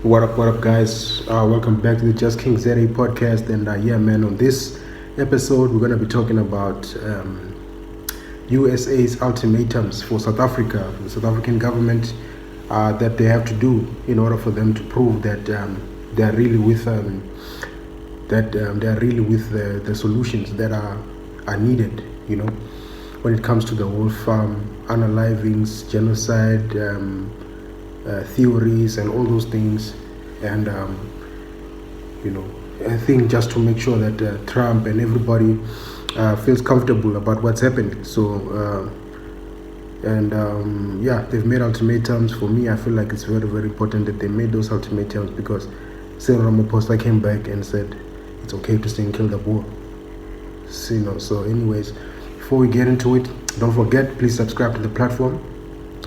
What up, guys? Welcome back to the Just King ZA podcast. And yeah, man, on this episode, we're going to be talking about USA's ultimatums for South Africa, the South African government, that they have to do in order for them to prove that they are really with the solutions that are needed. When it comes to the whole farm, unalivings, genocide. Theories and all those things, and I think just to make sure that Trump and everybody feels comfortable about what's happening. So they've made ultimatums. For me, I feel like it's very, very important that they made those ultimatums, because Cyril Ramaphosa came back and said it's okay to sing Kill the Boer. So anyways, before we get into it, don't forget, please subscribe to the platform,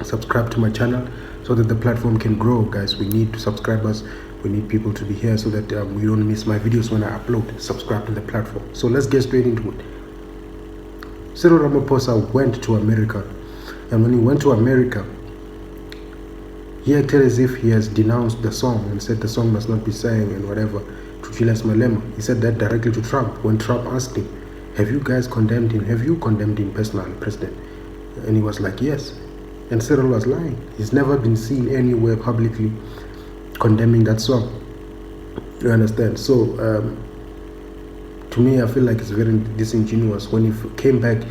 subscribe to my channel, so that the platform can grow, guys. We need subscribers, we need people to be here, so that we don't miss my videos when I upload. Subscribe to the platform. So let's get straight into it. Cyril Ramaphosa went to America, and when he went to America, he acted as if he has denounced the song and said the song must not be sang and whatever to Julius Malema. He said that directly to Trump when Trump asked him, have you guys condemned him? Have you condemned him personally, President? And he was like, yes. And Cyril was lying. He's never been seen anywhere publicly condemning that song. You understand? So, to me, I feel like it's very disingenuous. When he came back,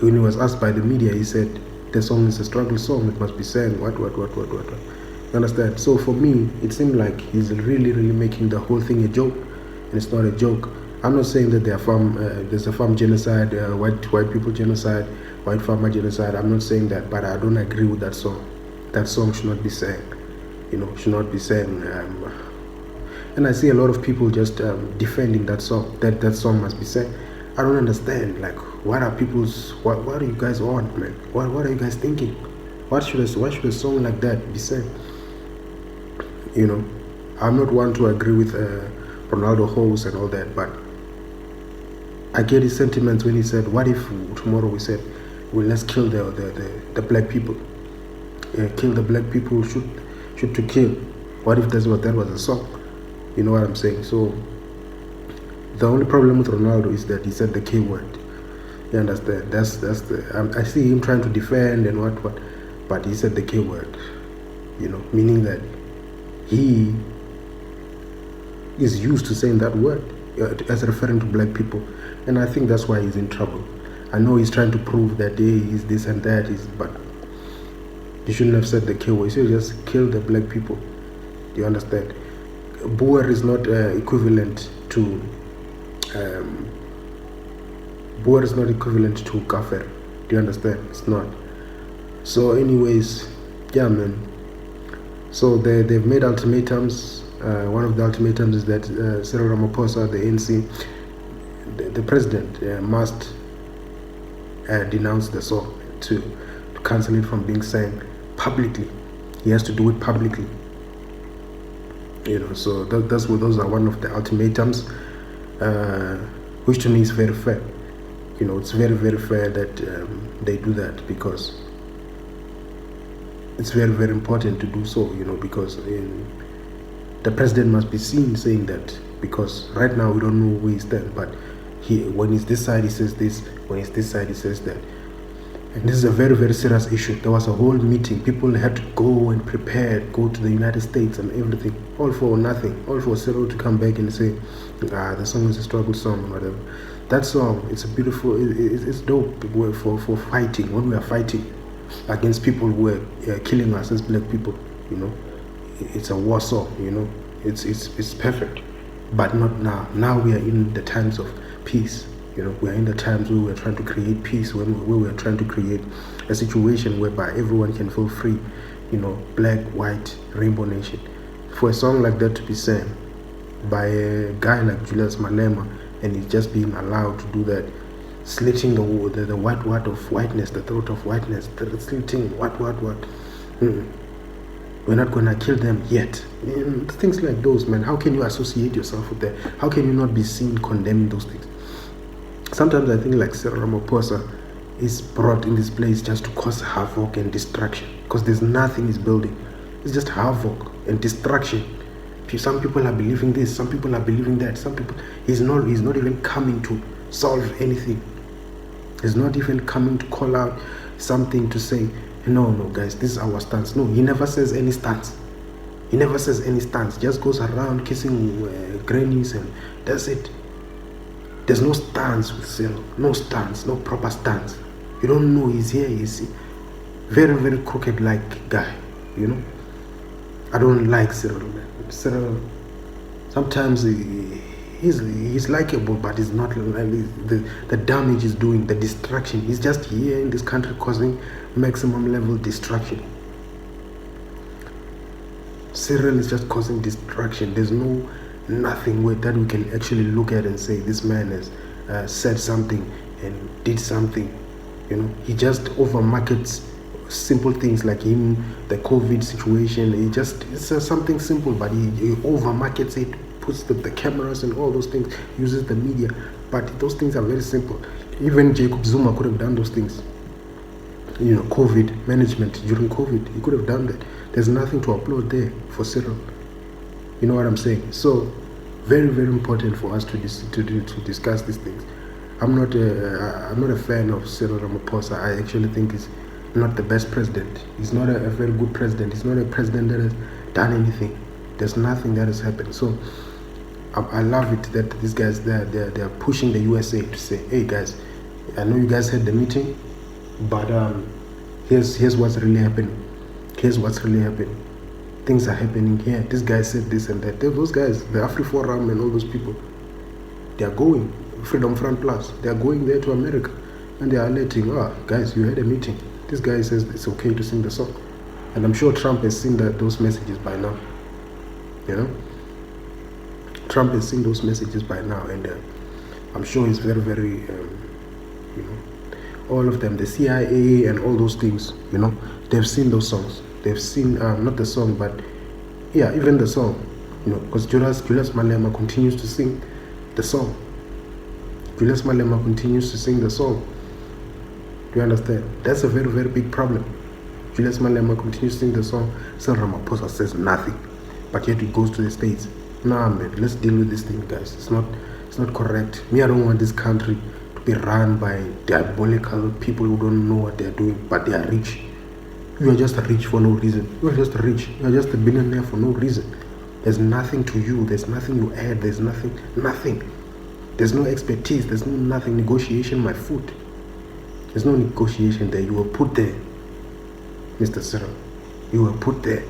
when he was asked by the media, he said, the song is a struggle song, it must be sang, what. You understand? So for me, it seemed like he's really, really making the whole thing a joke, and it's not a joke. I'm not saying that there's a farm genocide, white people genocide, white farmer genocide. I'm not saying that, but I don't agree with that song. That song should not be sang, should not be sang. And I see a lot of people just defending that song, that song must be sang. I don't understand, like, what are you guys on, man? What are you guys thinking? Why should a song like that be sang? I'm not one to agree with Ronaldo Hose and all that, but I get his sentiments when he said, what if tomorrow we said, well, let's kill the black people. Kill the black people, shoot to kill. What if that was a song? You know what I'm saying? So the only problem with Ronaldo is that he said the K word. You understand? That's I see him trying to defend and what, but he said the K word. Meaning that he is used to saying that word as referring to black people, and I think that's why he's in trouble. I know he's trying to prove that he's this and that, but you shouldn't have said the K word. You should just kill the black people. You understand? Boer is not equivalent to kafir. Do you understand? It's not. So anyways, yeah, man. So they've made ultimatums. One of the ultimatums is that Cyril Ramaphosa, the ANC, the president, must denounce the song to cancel it from being sang publicly. He has to do it publicly. So those are one of the ultimatums, which to me is very fair. It's very, very fair that they do that, because it's very, very important to do so. Because the president must be seen saying that, because right now we don't know where he stands, but when he's this side he says this, when he's this side he says that. And this is a very, very serious issue. There was a whole meeting. People had to go and prepare, go to the United States and everything, all for nothing, all for Cyril to come back and say, the song is a struggle song or whatever. That song, it's a beautiful, it's dope for fighting, when we are fighting against people who are killing us as black people. It's a war song. It's perfect, but not now. Now we are in the times of peace. We are in the times where we're trying to create peace, where we're trying to create a situation whereby everyone can feel free, black, white, rainbow nation. For a song like that to be sang by a guy like Julius Malema, and he's just being allowed to do that, slitting the what of whiteness, the throat of whiteness, slitting what. We're not going to kill them yet. Things like those, man. How can you associate yourself with that? How can you not be seen condemning those things? Sometimes I think like Cyril Ramaphosa is brought in this place just to cause havoc and destruction, because there's nothing he's building. It's just havoc and destruction. Some people are believing this, some people are believing that, some people, he's not even coming to solve anything. He's not even coming to call out something to say, no guys, this is our stance. No, he never says any stance. He never says any stance. Just goes around kissing grannies and that's it. There's no stance with Cyril. No stance, no proper stance. You don't know he's here, he's very, very crooked like guy, you know. I don't like Cyril, man. Cyril, sometimes he's likable, but he's not the damage he's doing, the distraction. He's just here in this country causing maximum level distraction. Cyril is just causing distraction. There's nothing that we can actually look at and say this man has said something and did something. You know, he just overmarkets simple things like the COVID situation. It's something simple, but he overmarkets it, puts the cameras and all those things, uses the media, but those things are very simple. Even Jacob Zuma could have done those things. You know, COVID management during COVID, he could have done that. There's nothing to upload there for Cyril. You know what I'm saying? So very, very important for us to discuss these things. I'm not a fan of Cyril Ramaphosa. I actually think he's not the best president. He's not a very good president. He's not a president that has done anything. There's nothing that has happened. So I love it that these guys they're pushing the USA to say, hey guys, I know you guys had the meeting, but here's what's really happening. Here's what's really happening. Things are happening here. This guy said this and that. Those guys, the AfriForum and all those people, they are going. Freedom Front Plus, they are going there to America and they are letting, guys, you had a meeting. This guy says it's okay to sing the song. And I'm sure Trump has seen those messages by now. You know? Trump has seen those messages by now, and I'm sure he's very, very, you know, all of them, the CIA and all those things, you know, they've seen those songs. They've seen, not the song, but yeah, even the song, you know, because Julius Malema continues to sing the song. Julius Malema continues to sing the song. Do you understand? That's a very, very big problem. Julius Malema continues to sing the song. Cyril Ramaphosa says nothing, but yet he goes to the States. Nah, man, let's deal with this thing, guys. It's not correct. Me, I don't want this country to be run by diabolical people who don't know what they're doing, but they are rich. You are just rich for no reason. You are just rich. You are just a billionaire for no reason. There's nothing to you. There's nothing you add. There's nothing. There's no expertise. There's nothing. Negotiation, my foot. There's no negotiation there. You were put there, Mr. Cyril. You were put there.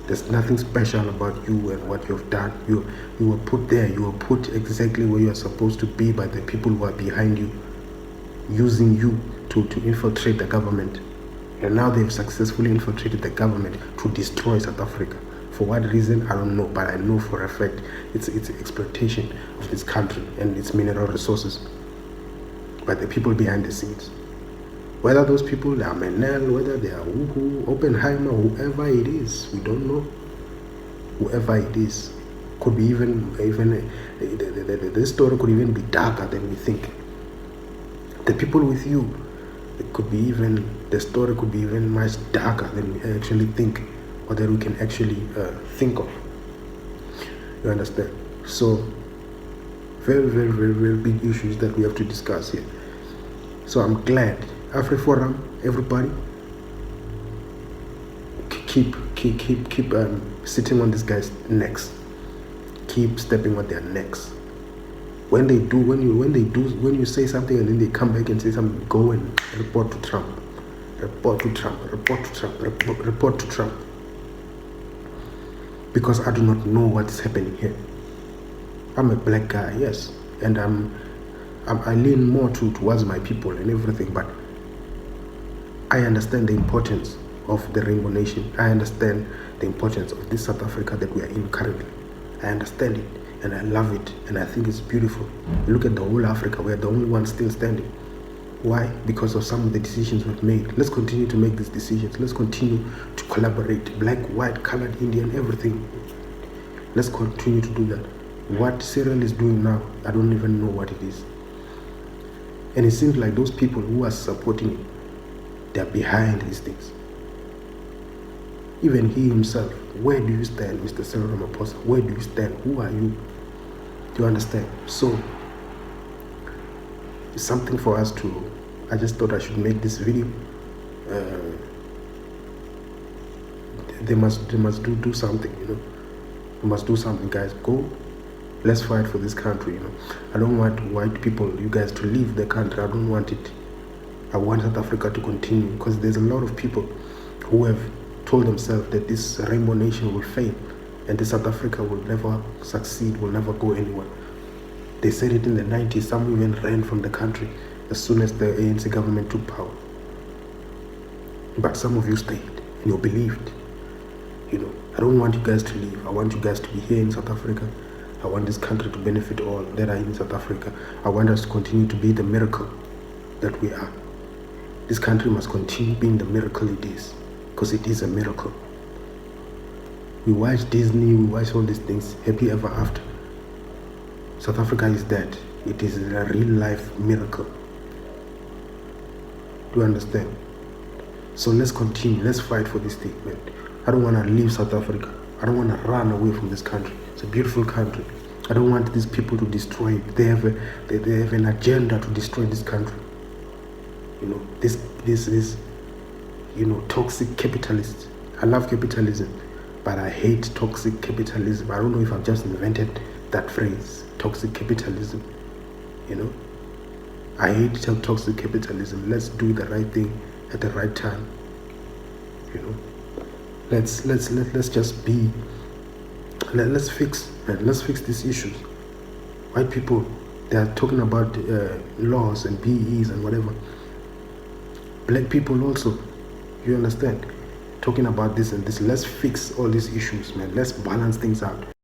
There's nothing special about you and what you've done. You were put there. You were put exactly where you are supposed to be by the people who are behind you, using you to infiltrate the government. And now they've successfully infiltrated the government to destroy South Africa. For what reason, I don't know, but I know for a fact it's exploitation of this country and its mineral resources by the people behind the scenes. Whether those people are Menel, whether they are Oppenheimer, whoever it is, we don't know. Whoever it is, could be even the story could even be darker than we think. The people with you, it could be even, the story could be even much darker than we actually think, or that we can actually think of. You understand? So very, very, very, very big issues that we have to discuss here. So I'm glad AfriForum, everybody, keep sitting on these guys' necks. Keep stepping on their necks. When you say something and then they come back and say something, go and report to Trump. Report to Trump. Report to Trump. Report to Trump. Because I do not know what is happening here. I'm a black guy, yes, and I lean more towards my people and everything, but I understand the importance of the Rainbow Nation. I understand the importance of this South Africa that we are in currently. I understand it, and I love it, and I think it's beautiful. You look at the whole Africa, we are the only ones still standing. Why? Because of some of the decisions we've made. Let's continue to make these decisions. Let's continue to collaborate. Black, white, colored, Indian, everything. Let's continue to do that. What Cyril is doing now, I don't even know what it is. And it seems like those people who are supporting it, they're behind these things. Even he himself, where do you stand, Mr. Cyril Ramaphosa? Where do you stand? Who are you? Do you understand? So, it's something for us to, I just thought I should make this video. They must do something, you know. They must do something, guys. Go, let's fight for this country, you know. I don't want white people, you guys, to leave the country. I don't want it. I want South Africa to continue, because there's a lot of people who have told themselves that this rainbow nation will fail and the South Africa will never succeed, will never go anywhere. They said it in the 90s. Some even ran from the country as soon as the ANC government took power. But some of you stayed and you believed. You know, I don't want you guys to leave. I want you guys to be here in South Africa. I want this country to benefit all that are in South Africa. I want us to continue to be the miracle that we are. This country must continue being the miracle it is, because it is a miracle. We watch Disney, we watch all these things, happy ever after. South Africa is that. It is a real life miracle. Do you understand? So let's continue, let's fight for this thing, man. I don't want to leave South Africa. I don't want to run away from this country. It's a beautiful country. I don't want these people to destroy it. They have an agenda to destroy this country. You know, this is, you know, toxic capitalists. I love capitalism, but I hate toxic capitalism. I don't know if I've just invented that phrase, toxic capitalism. You know, I hate toxic capitalism. Let's do the right thing at the right time. You know, let's just be. Let's fix these issues. White people, they are talking about laws and BEs and whatever. Black people also, you understand, talking about this and this. Let's fix all these issues, man. Let's balance things out.